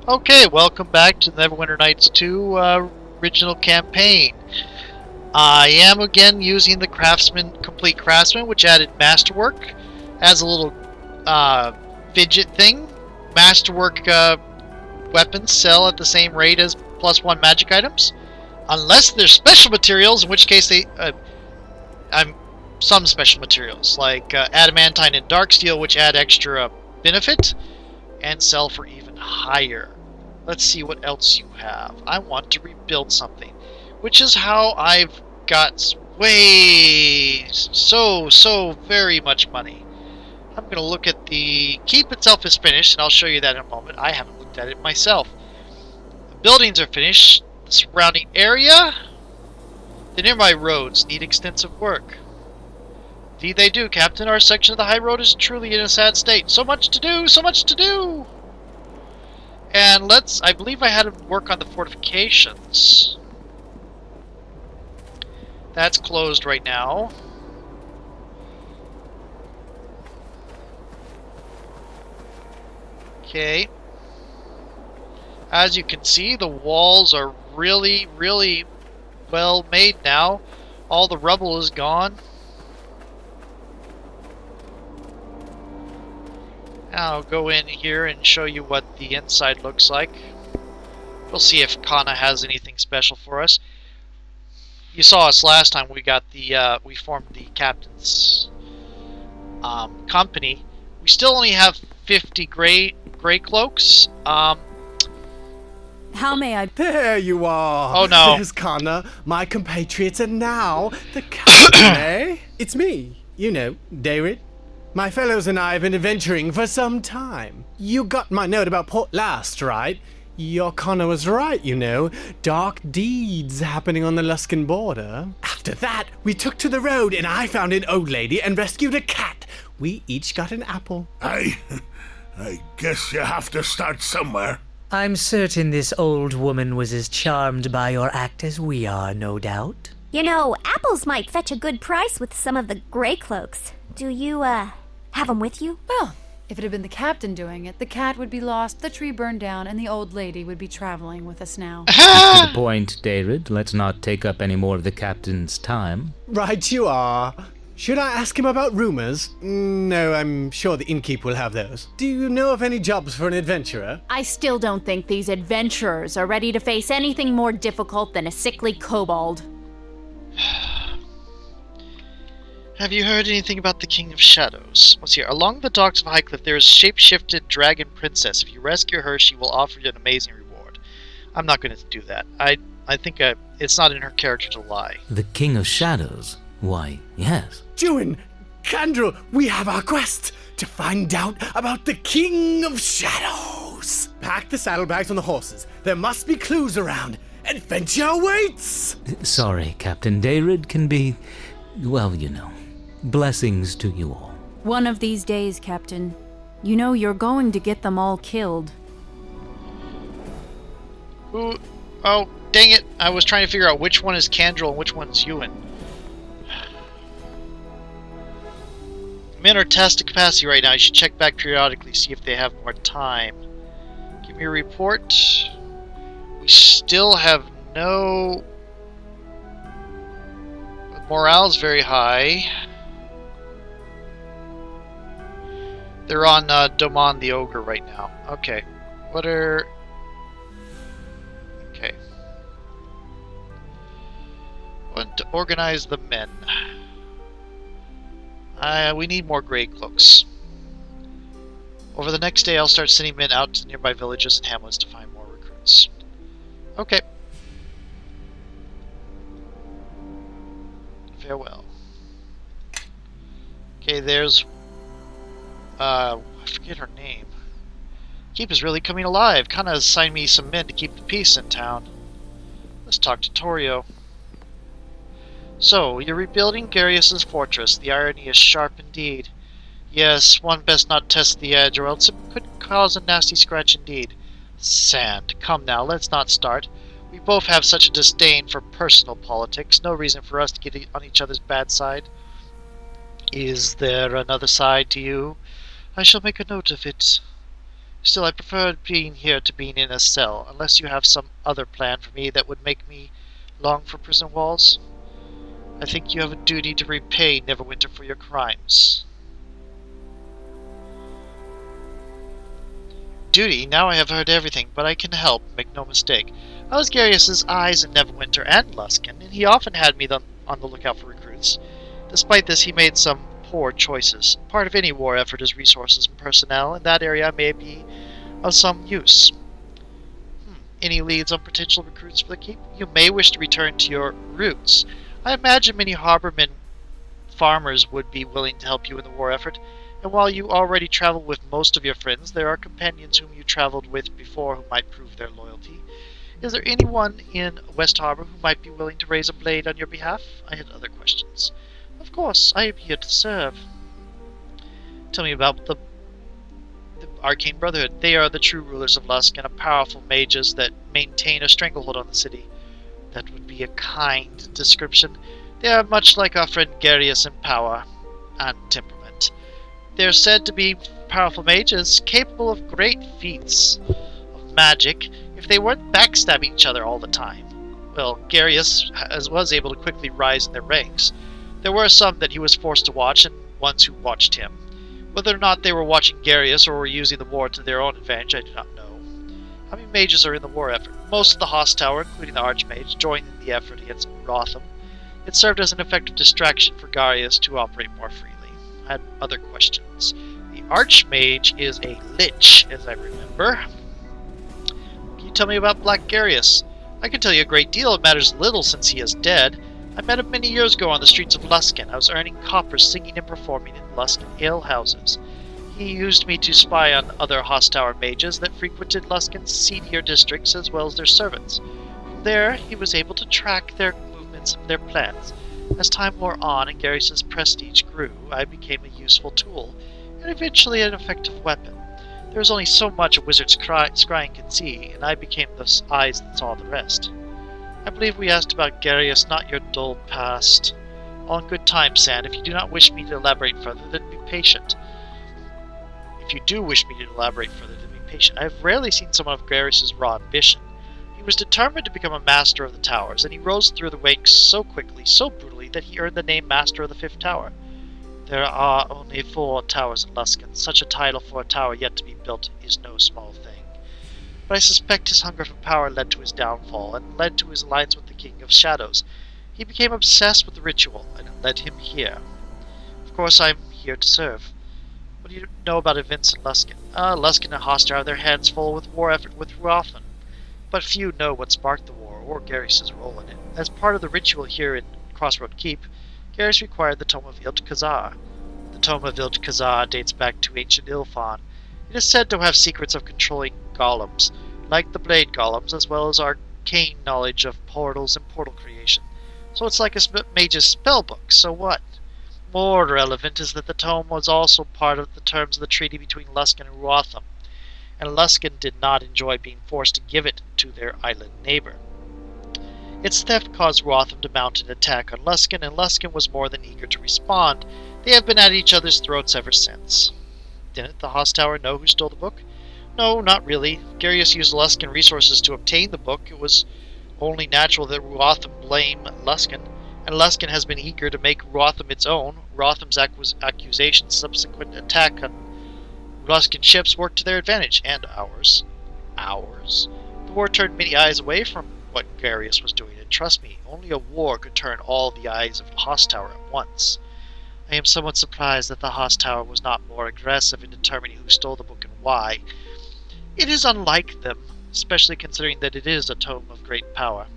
Okay, welcome back to the NwN2 original campaign. I am again using the Complete Craftsman, which added Masterwork as a little fidget thing. Masterwork weapons sell at the same rate as +1 magic items, unless they're special materials, in which case some special materials like adamantine and dark steel, which add extra benefit and sell for even higher. Let's see what else you have. I want to rebuild something, which is how I've got so very much money. I'm going to look at the keep itself is finished, and I'll show you that in a moment. I haven't looked at it myself. The buildings are finished. The surrounding area, the nearby roads need extensive work. Indeed they do, Captain. Our section of the high road is truly in a sad state. So much to do, so much to do! And I believe I had to work on the fortifications. That's closed right now. Okay. As you can see, the walls are really well made now. All the rubble is gone. I'll go in here and show you what the inside looks like. We'll see if Kana has anything special for us. You saw us last time. We formed the captain's company. We still only have 50 gray cloaks. How may I? There you are. Oh no. There's Kana, my compatriot, and now the captain, eh? It's me, David. My fellows and I have been adventuring for some time. You got my note about Port last, right? Your Connor was right, Dark deeds happening on the Luskan border. After that, we took to the road and I found an old lady and rescued a cat. We each got an apple. I guess you have to start somewhere. I'm certain this old woman was as charmed by your act as we are, no doubt. Apples might fetch a good price with some of the gray cloaks. Do you, have them with you? Well, if it had been the captain doing it, the cat would be lost, the tree burned down, and the old lady would be traveling with us now. To the point, David. Let's not take up any more of the captain's time. Right you are. Should I ask him about rumors? No, I'm sure the innkeep will have those. Do you know of any jobs for an adventurer? I still don't think these adventurers are ready to face anything more difficult than a sickly kobold. Have you heard anything about the King of Shadows? Let's hear. Along the docks of Highcliff, there is a shape-shifted dragon princess. If you rescue her, she will offer you an amazing reward. I'm not going to do that. I think it's not in her character to lie. The King of Shadows? Why, yes. Juin, Kandrel, we have our quest to find out about the King of Shadows. Pack the saddlebags on the horses. There must be clues around. Adventure awaits! Sorry, Captain. David can be, well, blessings to you all. One of these days, Captain. You're going to get them all killed. Ooh, oh, dang it. I was trying to figure out which one is Kandrel and which one's Ewan. Men are tasked to capacity right now. You should check back periodically, see if they have more time. Give me a report. We still have no... Morale's very high. They're on Domon the Ogre right now. Okay. Okay. Want to organize the men. We need more gray cloaks. Over the next day, I'll start sending men out to nearby villages and hamlets to find more recruits. Okay. Farewell. Okay, there's... I forget her name. Keep is really coming alive. Kinda assigned me some men to keep the peace in town. Let's talk to Torio. So, you're rebuilding Garius's fortress. The irony is sharp indeed. Yes, one best not test the edge, or else it could cause a nasty scratch indeed. Sand. Come now, let's not start. We both have such a disdain for personal politics. No reason for us to get on each other's bad side. Is there another side to you? I shall make a note of it. Still, I prefer being here to being in a cell, unless you have some other plan for me that would make me long for prison walls. I think you have a duty to repay Neverwinter for your crimes. Duty? Now I have heard everything, but I can help, make no mistake. I was Garius's eyes in Neverwinter and Luskan, and he often had me on the lookout for recruits. Despite this, he made some poor choices. Part of any war effort is resources and personnel. In that area, I may be of some use. Any leads on potential recruits for the keep? You may wish to return to your roots. I imagine many harbormen farmers would be willing to help you in the war effort, and while you already travel with most of your friends, there are companions whom you traveled with before who might prove their loyalty. Is there anyone in West Harbor who might be willing to raise a blade on your behalf? I had other questions. Of course, I am here to serve. Tell me about the Arcane Brotherhood. They are the true rulers of Lusk and a powerful mages that maintain a stranglehold on the city. That would be a kind description. They are much like our friend Garius in power and temperament. They are said to be powerful mages, capable of great feats of magic, if they weren't backstabbing each other all the time. Well, Garius was able to quickly rise in their ranks. There were some that he was forced to watch, and ones who watched him. Whether or not they were watching Garius or were using the war to their own advantage, I do not know. How many mages are in the war effort? Most of the Hoss Tower, including the Archmage, joined in the effort against Rotham. It served as an effective distraction for Garius to operate more freely. I had other questions. The Archmage is a lich, as I remember. Can you tell me about Black Garius? I can tell you a great deal. It matters little since he is dead. I met him many years ago on the streets of Luskan. I was earning coppers singing and performing in Luskan alehouses. He used me to spy on other Hoss Tower mages that frequented Luskan's seedier districts as well as their servants. From there, he was able to track their movements and their plans. As time wore on and Garius's prestige grew, I became a useful tool, and eventually an effective weapon. There was only so much a wizard's scrying can see, and I became the eyes that saw the rest. I believe we asked about Garius, not your dull past. All in good time, Sand. If you do not wish me to elaborate further, then be patient. If you do wish me to elaborate further, then be patient. I have rarely seen someone of Garius's raw ambition. He was determined to become a master of the towers, and he rose through the ranks so quickly, so brutally, that he earned the name Master of the Fifth Tower. There are only 4 towers in Luskan. Such a title for a tower yet to be built is no small thing. But I suspect his hunger for power led to his downfall, and led to his alliance with the King of Shadows. He became obsessed with the ritual, and it led him here. Of course, I am here to serve. What do you know about events in Luskan? Luskan and Hoster have their hands full with war effort with Ruothan, but few know what sparked the war, or Garius's role in it. As part of the ritual here in Crossroad Keep, Garius required the Tome of Ildkhazar. The Tome of Ildkhazar dates back to ancient Ilfan. It is said to have secrets of controlling golems, like the blade golems, as well as arcane knowledge of portals and portal creation. So it's like a mage's spellbook, so what? More relevant is that the tome was also part of the terms of the treaty between Luskan and Ruotham, and Luskan did not enjoy being forced to give it to their island neighbor. Its theft caused Ruotham to mount an attack on Luskan, and Luskan was more than eager to respond. They have been at each other's throats ever since. Didn't the Hoss Tower know who stole the book? No, not really. Garius used Luskan resources to obtain the book. It was only natural that Ruotham blame Luskan, and Luskan has been eager to make Ruotham its own. Ruotham's accusations, subsequent attack on Luskan ships worked to their advantage, and ours. Ours. The war turned many eyes away from what Garius was doing, and trust me, only a war could turn all the eyes of the Hoss Tower at once. I am somewhat surprised that the Hoss Tower was not more aggressive in determining who stole the book and why. It is unlike them, especially considering that it is a tome of great power.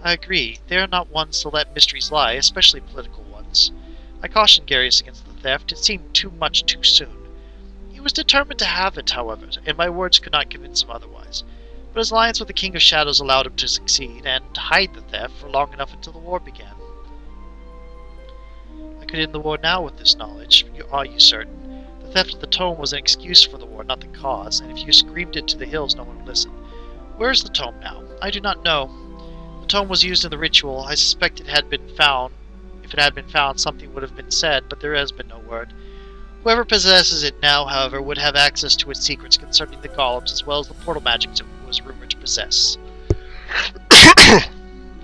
I agree, they are not ones to let mysteries lie, especially political ones. I cautioned Garius against the theft. It seemed too much too soon. He was determined to have it, however, and my words could not convince him otherwise. But his alliance with the King of Shadows allowed him to succeed, and to hide the theft for long enough until the war began. I could end the war now with this knowledge. Are you certain? The theft of the tome was an excuse for the war, not the cause, and if you screamed it to the hills, no one would listen. Where is the tome now? I do not know. The tome was used in the ritual. I suspect it had been found. If it had been found, something would have been said, but there has been no word. Whoever possesses it now, however, would have access to its secrets concerning the golems as well as the portal magic it was rumored to possess.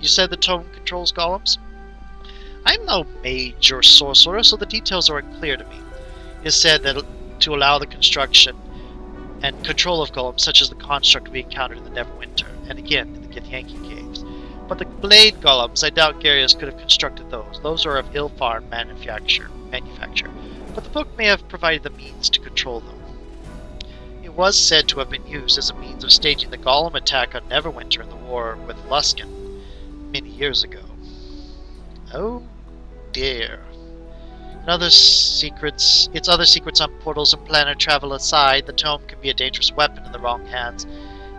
You said the tome controls golems? I'm no mage or sorcerer, so the details are unclear to me. It is said that to allow the construction and control of golems, such as the construct we encountered in the Neverwinter, and again in the Githyanki caves. But the blade golems, I doubt Garius could have constructed those. Those are of ill-farmed manufacture. But the book may have provided the means to control them. It was said to have been used as a means of staging the golem attack on Neverwinter in the war with Luskan many years ago. Oh dear. Its other secrets on portals and planet travel aside, the tome can be a dangerous weapon in the wrong hands,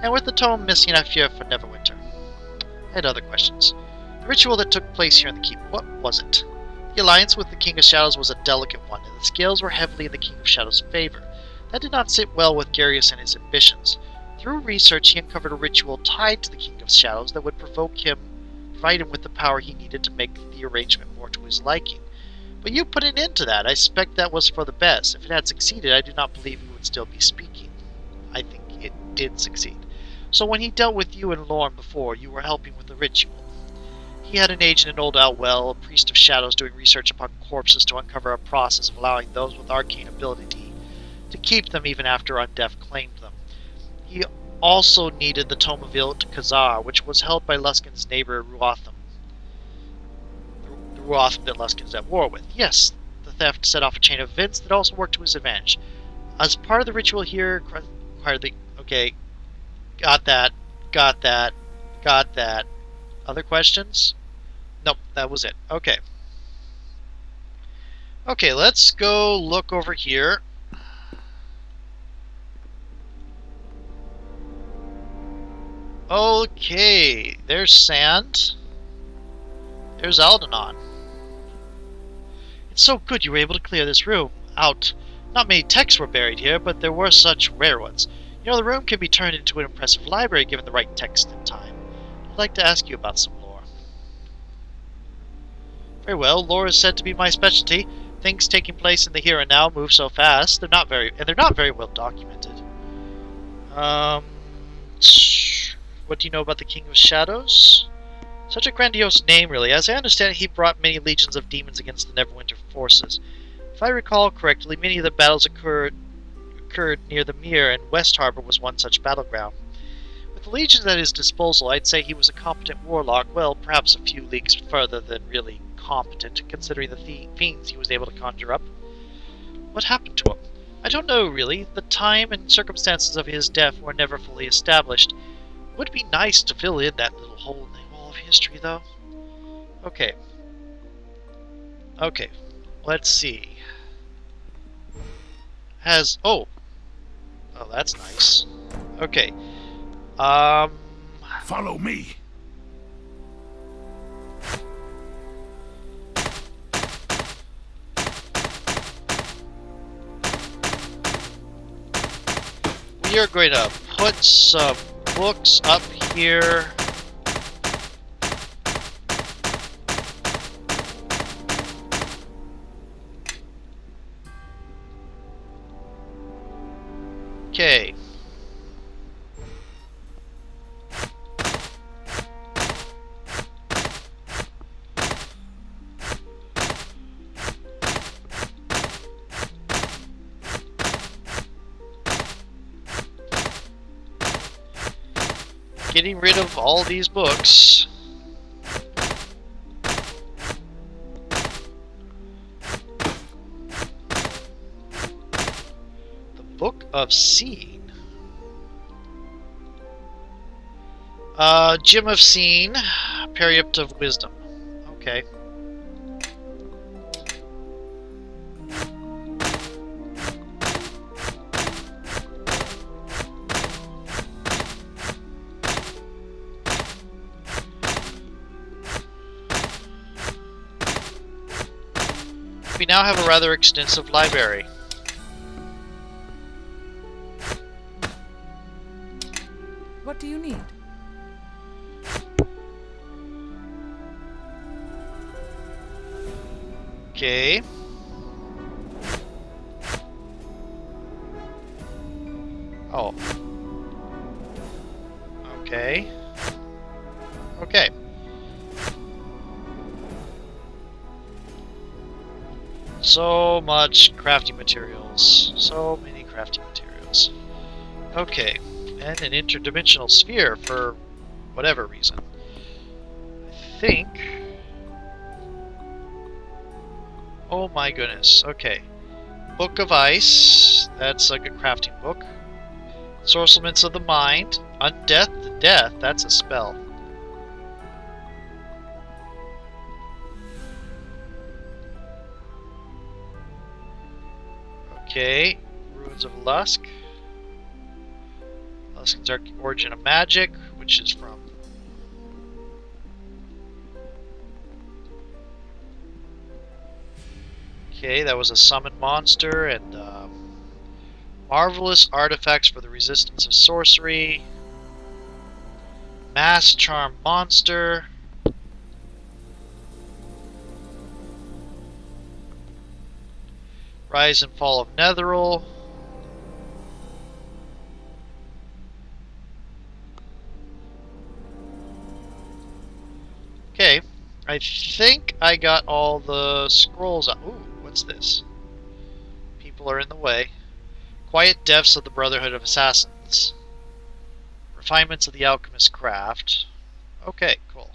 and with the tome missing, I fear for Neverwinter. I had other questions. The ritual that took place here in the keep, what was it? The alliance with the King of Shadows was a delicate one, and the scales were heavily in the King of Shadows' favor. That did not sit well with Garius and his ambitions. Through research, he uncovered a ritual tied to the King of Shadows that would provide him with the power he needed to make the arrangement more to his liking. But you put an end to that. I suspect that was for the best. If it had succeeded, I do not believe he would still be speaking. I think it did succeed. So when he dealt with you and Lorne before, you were helping with the ritual. He had an agent in Old Outwell, a priest of shadows, doing research upon corpses to uncover a process of allowing those with arcane ability to keep them even after Undeath claimed them. He also needed the Tome of Khazar, which was held by Luskan's neighbor Ruotham. The Ruotham that Luskan's at war with. Yes, the theft set off a chain of events that also worked to his advantage. As part of the ritual here, okay, got that. Other questions? Nope, that was it. Okay. Okay, let's go look over here. Okay, there's sand. There's Aldenon. It's so good you were able to clear this room out. Not many texts were buried here, but there were such rare ones. You know, the room can be turned into an impressive library given the right text and time. I'd like to ask you about some lore. Very well, lore is said to be my specialty. Things taking place in the here and now move so fast. They're not very well documented. What do you know about the King of Shadows? Such a grandiose name, really. As I understand it, he brought many legions of demons against the Neverwinter forces. If I recall correctly, many of the battles occurred near the Mere, and West Harbor was one such battleground. With the legions at his disposal, I'd say he was a competent warlock, well, perhaps a few leagues further than really competent, considering the fiends he was able to conjure up. What happened to him? I don't know, really. The time and circumstances of his death were never fully established. It would be nice to fill in that little hole in the wall of history, though. Okay. Okay. Let's see. Oh, that's nice. Okay. Follow me. We are going to put some books up here. Okay. Getting rid of all these books. The Book of Scene. Gem of Scene, Periapt of Wisdom. Okay. We now have a rather extensive library. What do you need? Okay. Oh. Okay. Okay. So much crafting materials. So many crafting materials. Okay. And an interdimensional sphere for whatever reason. I think... Oh my goodness. Okay. Book of Ice. That's like a crafting book. Sorcelements of the Mind. Undeath to Death. That's a spell. Okay. Ruins of Lusk. Lusk's Origin of Magic, which is from... Okay, that was a summoned monster, and marvelous artifacts for the resistance of sorcery. Mass charm monster. Rise and fall of Netheril. Okay, I think I got all the scrolls out. Ooh, what's this? People are in the way. Quiet Depths of the Brotherhood of Assassins. Refinements of the Alchemist's Craft. Okay, cool.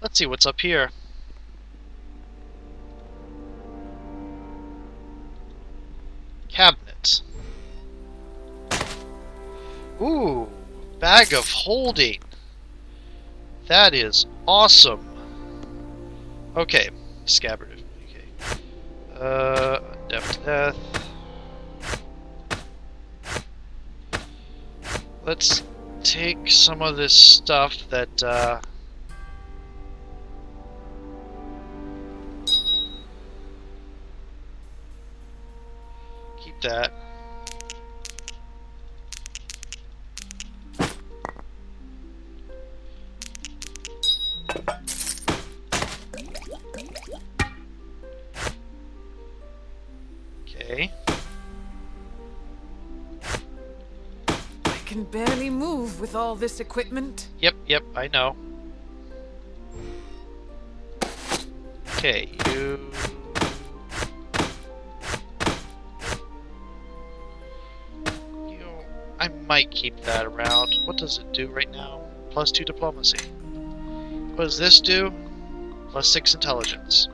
Let's see what's up here. Cabinet. Ooh, bag of holding. That is awesome. Okay, scabbard. Okay. Death. Let's take some of this stuff that, keep that. Okay. I can barely move with all this equipment. Yep, I know. Okay, I might keep that around. What does it do right now? +2 diplomacy. What does this do? +6 intelligence.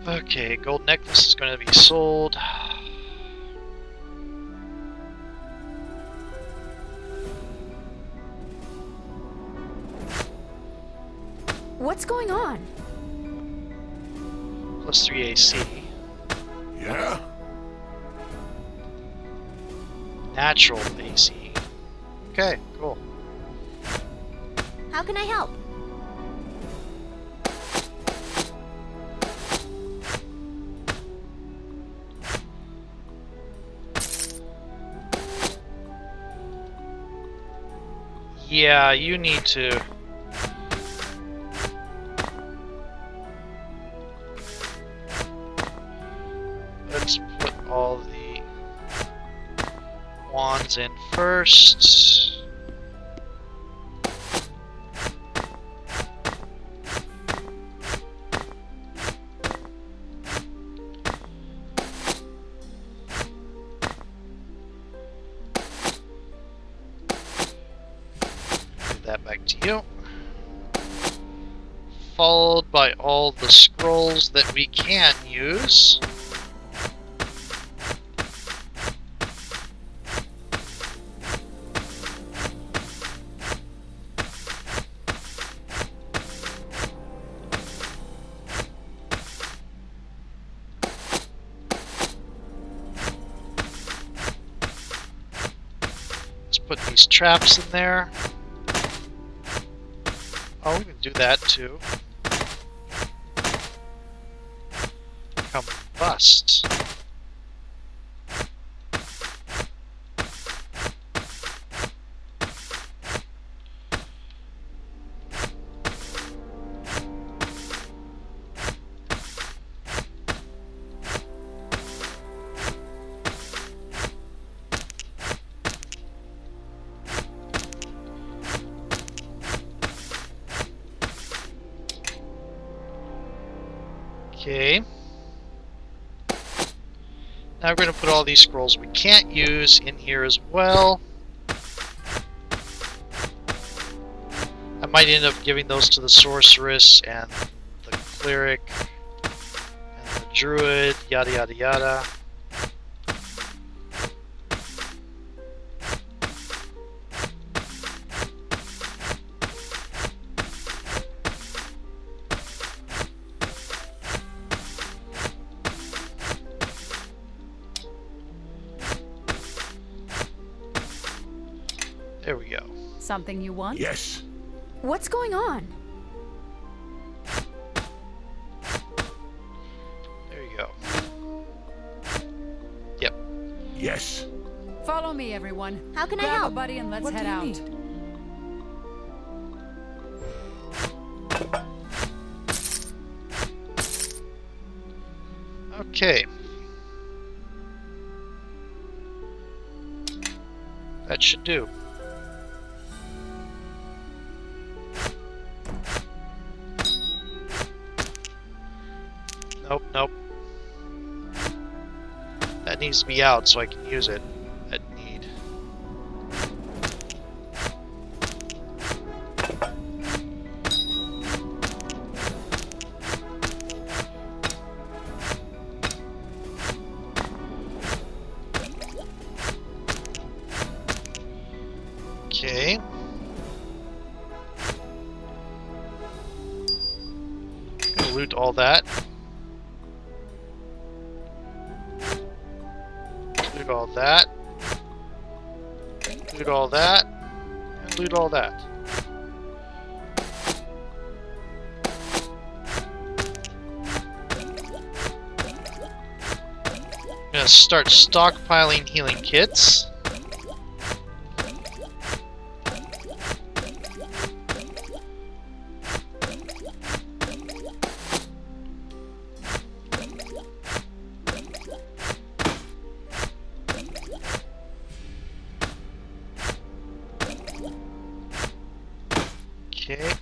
Okay, gold necklace is going to be sold. What's going on? +3 AC. Yeah? Natural AC. Okay, cool. How can I help? Yeah, you need to... Let's put all the wands in first. Give that back to you. Followed by all the scrolls that we can use. Put these traps in there. Oh, we can do that too. Combust. Okay. Now we're going to put all these scrolls we can't use in here as well. I might end up giving those to the sorceress and the cleric and the druid, yada yada yada. There we go. Something you want? Yes. What's going on? There you go. Yep. Yes. Follow me, everyone. How can I Grab a help? buddy and let's What head do you out. need? Okay. That should do. Nope, nope. That needs to be out so I can use it at need. Okay. Gonna loot all that. Loot all that. Loot all that. And loot all that. Gonna start stockpiling healing kits. Okay.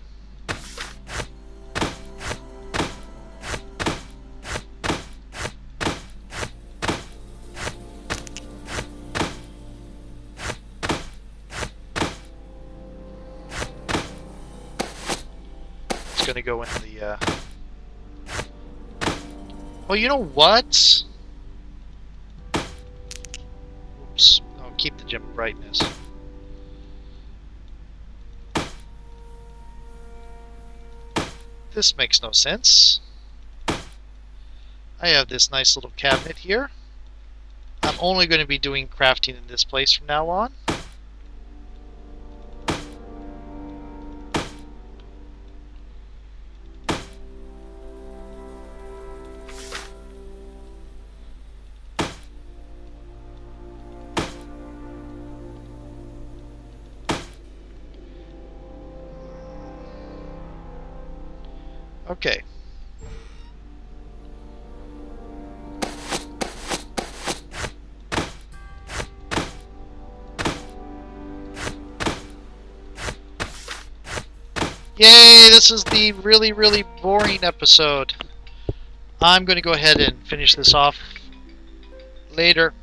It's gonna go in the, Oh, you know what? Oops. Oh, keep the gem brightness. This makes no sense. I have this nice little cabinet here. I'm only going to be doing crafting in this place from now on. Okay. Yay, this is the really, really boring episode. I'm going to go ahead and finish this off later.